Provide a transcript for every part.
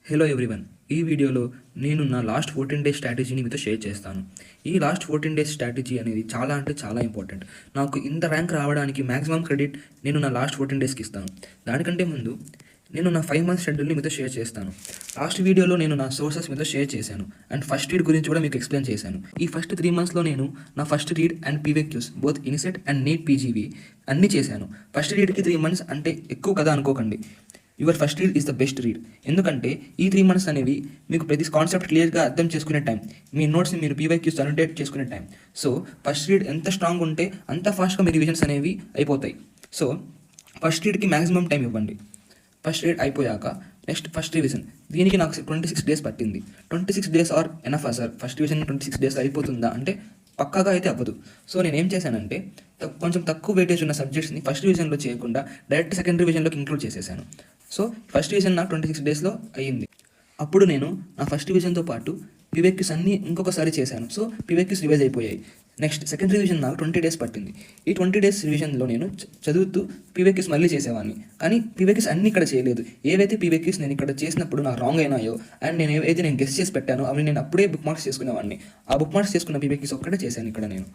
Hello everyone. ఈ వీడియోలో నేను నా లాస్ట్ 14 డేస్ స్ట్రాటజీని మీతో షేర్ చేస్తాను. ఈ లాస్ట్ 14 డేస్ స్ట్రాటజీ అనేది చాలా అంటే చాలా ఇంపార్టెంట్. నాకు ఇంత ర్యాంక్ రావడానికి మ్యాక్సిమం క్రెడిట్ నేను నా లాస్ట్ 14 డేస్కి ఇస్తాను. దానికంటే ముందు నేను నా 5 మంత్స్ షెడ్యూల్ని మీతో షేర్ చేస్తాను. లాస్ట్ వీడియోలో నేను నా సోర్సెస్ మీతో షేర్ చేశాను అండ్ ఫస్ట్ రీడ్ గురించి కూడా మీకు ఎక్స్ప్లెయిన్ చేశాను. ఈ ఫస్ట్ 3 మంత్స్లో నేను నా first read and PYQs both INICET and NEET పీజీవి అన్నీ చేశాను. ఫస్ట్ రీడ్కి 3 మంత్స్ అంటే ఎక్కువ కదా అనుకోకండి. Your first read is the best read. ఎందుకంటే ఈ 3 మంత్స్ అనేవి మీకు ప్రతి కాన్సెప్ట్ క్లియర్గా అర్థం చేసుకునే టైం, మీ నోట్స్ని మీరు పీవైక్యూస్ అనోటేట్ చేసుకునే టైం. సో ఫస్ట్ రీడ్ ఎంత స్ట్రాంగ్ ఉంటే అంత ఫాస్ట్గా మీ రివిజన్స్ అనేవి అయిపోతాయి. సో ఫస్ట్ రీడ్కి మ్యాక్సిమం టైం ఇవ్వండి. ఫస్ట్ రీడ్ అయిపోయాక నెక్స్ట్ ఫస్ట్ రివిజన్. దీనికి నాకు 26 డేస్ పట్టింది. 26 days are enough sir? First revision 26 days అయిపోతుందా అంటే పక్కాగా అయితే అవ్వదు. సో నేను ఏం చేశానంటే కొంచెం తక్కువ వెయిటేజ్ ఉన్న సబ్జెక్ట్స్ని ఫస్ట్ రివిజన్లో చేయకుండా డైరెక్ట్ సెకండ్ రివిజన్లోకి ఇంక్లూడ్ చేసేసాను. సో ఫస్ట్ రివిజన్ నాకు 26 డేస్లో అయ్యింది. అప్పుడు నేను నా ఫస్ట్ రివిజన్తో పాటు పీవైక్యూస్ అన్నీ ఇంకొకసారి చేశాను. సో పీవైక్యూస్ రివైజ్ అయిపోయాయి. నెక్స్ట్ సెకండ్ రివిజన్ నాకు 20 డేస్ పట్టింది. ఈ 20 డేస్ రివిజన్లో నేను చదువుతూ పీవైక్యూస్ మళ్ళీ చేసేవాడిని. కానీ పీవైక్యూస్ అన్నీ ఇక్కడ చేయలేదు. ఏవైతే పీవైక్యూస్ నేను ఇక్కడ చేసినప్పుడు నాకు రాంగ్ అయినాయో అండ్ నేను ఏవైతే నేను గెస్ చేసి పెట్టానో అవి నేను అప్పుడే బుక్ మార్క్స్ చేసుకునేవాడిని. ఆ బుక్ మార్క్స్ చేసుకున్న పీవైక్యూస్ ఒక్కటే చేశాను ఇక్కడ నేను.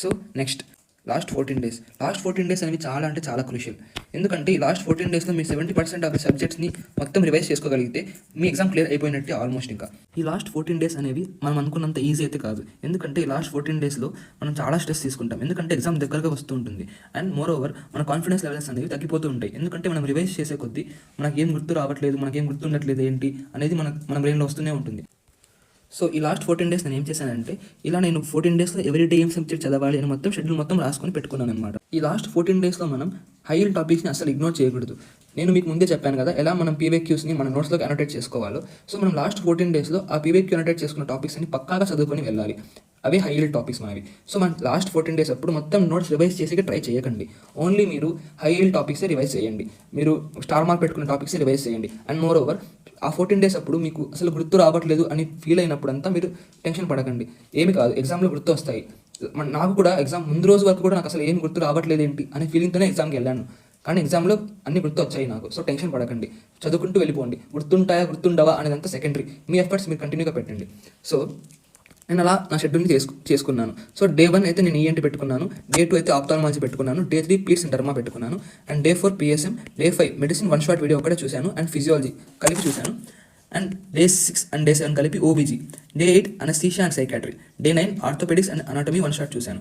సో నెక్స్ట్ లాస్ట్ 14 డేస్ అనేవి చాలా అంటే చాలా క్రూషియల్. ఎందుకంటే ఈ లాస్ట్ 14 డేస్లో మీరు 70% ఆఫ్ సబ్జెక్ట్స్ని మొత్తం రివైజ్ చేసుకోగలిగితే మీ ఎగ్జామ్ క్లియర్ అయిపోయినట్టే ఆల్మోస్ట్. ఇంకా ఈ లాస్ట్ 14 డేస్ అనేవి మనం అనుకున్నంత ఈజీ అయితే కాదు. ఎందుకంటే ఈ లాస్ట్ 14 డేస్లో మనం చాలా స్ట్రెస్ తీసుకుంటాం. ఎందుకంటే ఎగ్జామ్ దగ్గరగా వస్తూ ఉంటుంది అండ్ మోర్ ఓవర్ మన కాన్ఫిడెన్స్ లెవెల్స్ అనేవి తగ్గిపోతూ ఉంటాయి. ఎందుకంటే మనం రివైజ్ చేసే కొద్దీ మనకి ఏం గుర్తు రావట్లేదు, మనకేం గుర్తుండట్లేదు ఏంటి అనేది మన బ్రెయిన్లో వస్తూనే ఉంటుంది. సో ఈ లాస్ట్ 14 డేస్ నేను ఏం చేశానంటే ఇలా నేను 14 డేస్లో ఎవ్రీడే ఏం సబ్జెక్ట్ చదవాలి అని మొత్తం షెడ్యూల్ మొత్తం రాసుకొని పెట్టుకున్నాను అనమాట. ఈ లాస్ట్ 14 డేస్లో మనం హైయర్ టాపిక్స్ని అసలు ఇగ్నోర్ చేయకూడదు. నేను మీకు ముందే చెప్పాను కదా ఎలా మనం పీవైక్యూస్ని మన నోట్స్లోకి అనోటేట్ చేసుకోవాలో. సో మనం లాస్ట్ 14 డేస్లో ఆ పీవైక్యూ అనోటేట్ చేసుకున్న టాపిక్స్ అని పక్కాగా చదువుకొని వెళ్ళాలి. అవే హైలైట్ టాపిక్స్ మనవి. సో మన లాస్ట్ 14 డేస్ అప్పుడు మొత్తం నోట్స్ రివైజ్ చేసి ట్రై చేయకండి. ఓన్లీ మీరు హైలైట్ టాపిక్సే రివైజ్ చేయండి. మీరు స్టార్ మార్క్ పెట్టుకున్న టాపిక్సే రివైజ్ చేయండి. అండ్ మోర్ ఓవర్ ఆ 14 డేస్ అప్పుడు మీకు అసలు గుర్తు రావట్లేదు అని ఫీల్ అయినప్పుడు అంతా మీరు టెన్షన్ పడకండి. ఏమి కాదు, ఎగ్జామ్లో గుర్తు వస్తాయి. నాకు కూడా ఎగ్జామ్ ముందు రోజు వరకు కూడా నాకు అసలు ఏం గుర్తు రావట్లేదు ఏంటి అనే ఫీలింగ్తోనే ఎగ్జామ్కి వెళ్ళాను. కానీ ఎగ్జామ్లో అన్ని గుర్తు వచ్చాయి నాకు. సో టెన్షన్ పడకండి, చదువుకుంటూ వెళ్ళిపోండి. గుర్తుండవా అనేదంతా సెకండరీ. మీ ఎఫర్ట్స్ మీరు కంటిన్యూగా పెట్టండి. సో నేను అలా నా షెడ్యూల్ని చేసుకున్నాను. సో డే 1 అయితే నేను ఈఎన్టీ పెట్టుకున్నాను, డే 2 అయితే ఆప్థాల్మాలజీ పెట్టుకున్నాను, డే 3 పీర్స్ అండ్ డర్మా పెట్టుకున్నాను, and day 4 PSM, day 5 medicine 1 shot video ఒకటే చూశాను అండ్ ఫిజియాలజీ కలిపి చూశాను, అండ్ డే 6 అండ్ డే 7 కలిపి OBG, day 8 anaesthesia and psychiatry, day 9 orthopaedics and anatomy 1 shot చూశాను,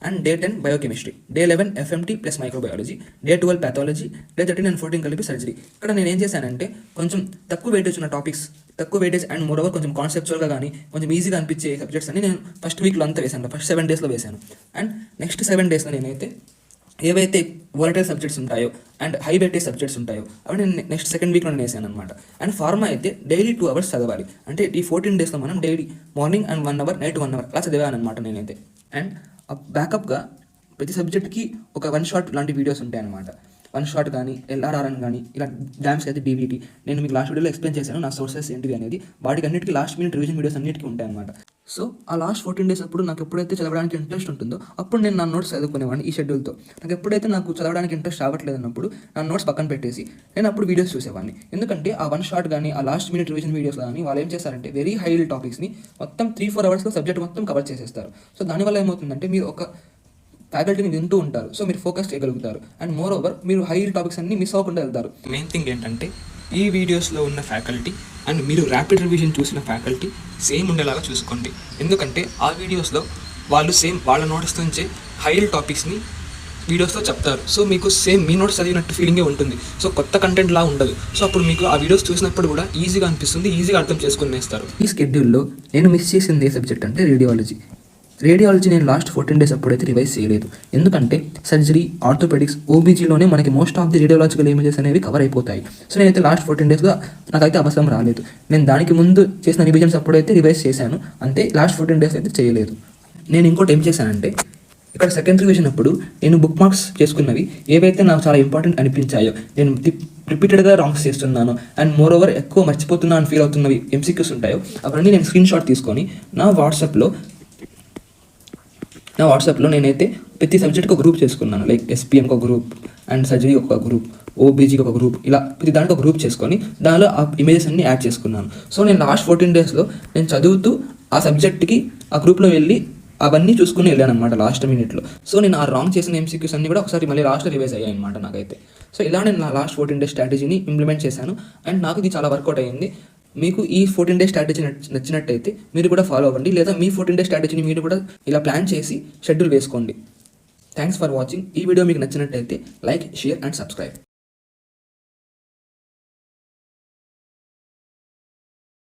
and day 10 biochemistry, day 11 FMT plus microbiology, day 12 pathology, day 13 and 14 కలిపి surgery. ఇక్కడ నేను ఏం చేశానంటే కొంచెం తక్కువ వెయిటేజ్ ఉన్న టాపిక్స్, తక్కువ వెయిటేజ్ అండ్ మోర్ ఓవర్ కొంచెం కాన్సెప్చువల్గా కానీ కొంచెం ఈజీగా అనిపించే సబ్జెక్ట్స్ అని నేను ఫస్ట్ వీక్లో అంతా వేసాను, ఫస్ట్ 7 డేస్లో వేసాను. అండ్ నెక్స్ట్ 7 డేస్లో నేనైతే ఏవైతే వోలటైల్ సబ్జెక్ట్స్ ఉంటాయో అండ్ హై వెయిటేజ్ సబ్జెక్ట్స్ ఉంటాయో అవి నేను నెక్స్ట్ సెకండ్ వీక్లో నేను వేసాను అనమాట. అండ్ ఫార్మా అయితే డైలీ 2 అవర్స్ చదవాలి. అంటే ఈ 14 డేస్లో మనం daily morning and 1 hour, night 1 hour అలా చదివాను అనమాట నేనైతే. అండ్ బ్యాకప్గా ప్రతి సబ్జెక్ట్కి ఒక 1 షాట్ లాంటి వీడియోస్ ఉంటాయి అనమాట. 1 షాట్ కానీ ఎల్ఆర్ఆర్ అని కానీ ఇలా డ్యామ్స్ అయితే డీవీటీ. నేను మీకు లాస్ట్ వీడియోలో ఎక్స్ప్లెయిన్ చేశాను నా సోర్సెస్ ఏంటివి అనేది. వాటికి అన్నిటికీ లాస్ట్ మినిట్ రివిజన్ వీడియోస్ అన్నిటికీ ఉంటాయి అనమాట. సో ఆ లాస్ట్ 14 డేస్ అప్పుడు నాకు ఎప్పుడైతే చదవడానికి ఇంట్రెస్ట్ ఉంటుందో అప్పుడు నేను నా నోట్స్ చదువుకునేవాడిని ఈ షెడ్యూల్తో. నాకు ఎప్పుడైతే నాకు చదవడానికి ఇంట్రెస్ట్ రావట్లేదు అన్నప్పుడు నా నోట్స్ పక్కన పెట్టేసి నేను అప్పుడు వీడియోస్ చూసేవాడిని. ఎందుకంటే ఆ 1 షాట్ కానీ ఆ లాస్ట్ మినిట్ రివిజన్ వీడియోస్ కానీ వాళ్ళు ఏం చేస్తారంటే వెరీ హై టాపిక్స్ని మొత్తం 3-4 అవర్స్లో సబ్జెక్ట్ మొత్తం కవర్ చేసేస్తారు. సో దానివల్ల ఏమవుతుందంటే మీరు ఒక ఫ్యాకల్టీని వింటూ ఉంటారు. సో మీరు ఫోకస్ చేయగలుగుతారు అండ్ మోర్ ఓవర్ మీరు హై టాపిక్స్ అన్ని మిస్ అవ్వకుండా వెళ్తారు. మెయిన్ థింగ్ ఏంటంటే ఈ వీడియోస్లో ఉన్న ఫ్యాకల్టీ అండ్ మీరు ర్యాపిడ్ రివిజన్ చూసిన ఫ్యాకల్టీ సేమ్ ఉండేలాగా చూసుకోండి. ఎందుకంటే ఆ వీడియోస్లో వాళ్ళు సేమ్ వాళ్ళ నోట్స్ నుంచే హై టాపిక్స్ని వీడియోస్లో చెప్తారు. సో మీకు సేమ్ మీ నోట్స్ చదివినట్టు ఫీలింగే ఉంటుంది. సో కొత్త కంటెంట్ లా ఉండదు. సో అప్పుడు మీకు ఆ వీడియోస్ చూసినప్పుడు కూడా ఈజీగా అనిపిస్తుంది, ఈజీగా అర్థం చేసుకునేస్తారు. ఈ షెడ్యూల్లో నేను మిస్ చేసింది ఏ సబ్జెక్ట్ అంటే రేడియాలజీ నేను లాస్ట్ 14 డేస్ అప్పుడైతే రివైజ్ చేయలేదు. ఎందుకంటే సర్జరీ, ఆర్థోపెడిక్స్, ఓబీజీలోనే మనకి most of the radiological images అనేవి కవర్ అయిపోతాయి. సో నేనైతే లాస్ట్ 14 డేస్గా నాకైతే అవసరం రాలేదు. నేను దానికి ముందు చేసిన రివిజన్స్ అప్పుడైతే రివైజ్ చేశాను అంతే. లాస్ట్ 14 డేస్ అయితే చేయలేదు. నేను ఇంకోటి ఏం చేశానంటే ఇక్కడ సెకండ్ రివిజన్ అప్పుడు నేను బుక్ మార్క్స్ చేసుకున్నవి ఏవైతే నాకు చాలా ఇంపార్టెంట్ అనిపించాయో, నేను రిపీటెడ్గా రాంగ్స్ చేస్తున్నాను అండ్ మోర్ ఓవర్ ఎక్కువ మర్చిపోతున్నా అని ఫీల్ అవుతున్నవి ఎంసీక్యూస్ ఉంటాయో అవన్నీ నేను స్క్రీన్ షాట్ తీసుకొని నా వాట్సాప్లో నేనైతే ప్రతి సబ్జెక్ట్కి ఒక గ్రూప్ చేసుకున్నాను. లైక్ ఎస్పీఎంకి ఒక గ్రూప్ అండ్ సర్జరీ ఒక గ్రూప్, ఓబీజీకి ఒక గ్రూప్, ఇలా ప్రతి దాంట్లో ఒక గ్రూప్ చేసుకొని దానిలో ఆ ఇమేజెస్ అన్ని యాడ్ చేసుకున్నాను. సో నేను లాస్ట్ 14 డేస్లో నేను చదువుతూ ఆ సబ్జెక్ట్కి ఆ గ్రూప్లో వెళ్ళి అవన్నీ చూసుకుని వెళ్ళాను అనమాట లాస్ట్ మినిట్లో. సో నేను ఆ రాంగ్ చేసిన ఎంసీక్యూస్ అన్ని కూడా ఒకసారి మళ్ళీ లాస్ట్లో రివైజ్ అయ్యాయి అనమాట నాకైతే. సో ఇలా నేను నా లాస్ట్ 14 డేస్ స్ట్రాటజీని ఇంప్లిమెంట్ చేశాను అండ్ నాకు ఇది చాలా వర్కౌట్ అయ్యింది. మీకు ఈ 14 డేస్ స్ట్రాటజీ నచ్చినట్టయితే మీరు కూడా ఫాలో అవ్వండి, లేదా మీ 14 డేస్ స్ట్రాటజీని మీరు కూడా ఇలా ప్లాన్ చేసి షెడ్యూల్ వేసుకోండి. Thanks for watching. ఈ వీడియో మీకు నచ్చినట్టయితే లైక్, షేర్ అండ్ సబ్స్క్రైబ్.